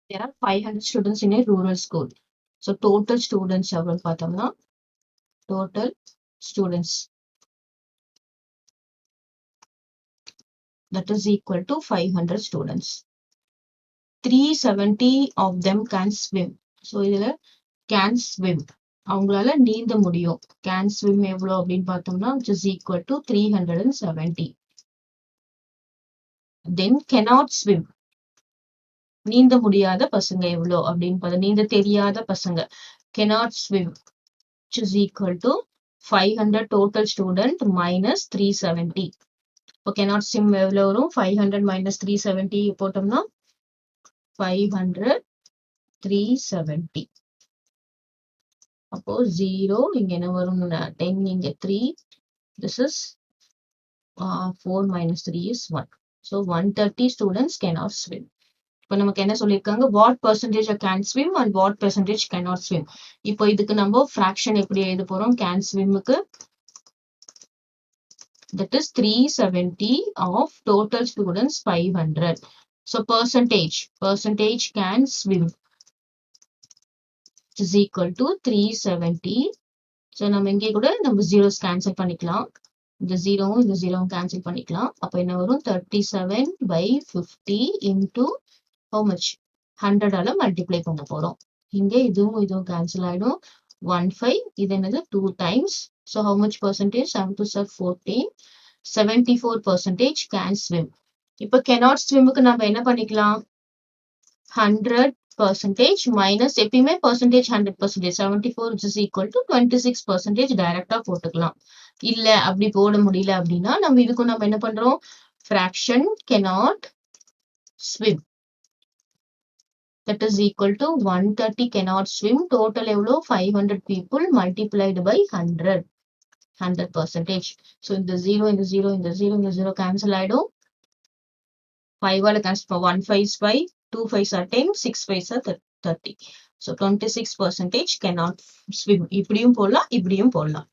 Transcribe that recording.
there are 500 students in a rural school. So total students எவ்வளவு பார்த்தோம்னா total students that is equal to 500 students. 370 of them can swim. So இதுல can swim. அவங்களால நீந்த முடியும். Can swim எவ்வளவு அப்படின்னு பார்த்தோம்னா which is equal to 370. Then cannot swim. நீந்த முடியாத பசங்க எவ்வளோ அப்படின்னு பார்த்தா நீந்த தெரியாத பசங்க cannot swim which is equal to 500 total student minus 370. இப்போ cannot swim எவ்வளோ வரும் 500 minus 370 போட்டோம்னா 500 370. அப்போ 0 இங்க என்ன வரும் 10 இங்க 3 this is 4 minus 3 is 1. So 130 students cannot swim. இப்போ நமக்கு என்ன சொல்லியிருக்காங்க what percentage can swim and what percentage cannot swim. இப்போ இதுக்கு நம்ம fraction எப்படி எழுத போறோம் can swimக்கு that is 370 of total students 500. So percentage can swim is equal to 370. So நம்ம இங்கே கூட நம்ம zeros cancel பண்ணிக்கலாம். இந்த 0 cancel பண்ணிக்கலாம். அப்போ என்ன வரும் 37 by 50 into how much 100 ஆல மல்டிப்ளை பண்ண போறோம். இங்க இதுவும் கேன்சல் ஆயிடும் 15 இது என்னது 2 times. So how much percentage 7 to 14 74% can swim. இப்போ cannot swimக்கு நம்ம என்ன பண்ணிக்கலாம் 100% minus எப்பயுமே percentage 100% 74 which is equal to 26% டைரக்டா போட்டுக்கலாம். இல்ல அப்படி போட முடியல அப்படின்னா நம்ம இதுக்கு நம்ம என்ன பண்றோம் fraction cannot swim that is equal to 130 cannot swim total எவ்வளோ 500 people multiplied by 100%. So இந்த 0 cancel ஆயிடும் 5 ஆல cancel 1 5s 5 2 5s are 10 6 5s are 30. So 26% cannot swim. இப்படியும் போடலாம் இப்படியும் போடலாம்.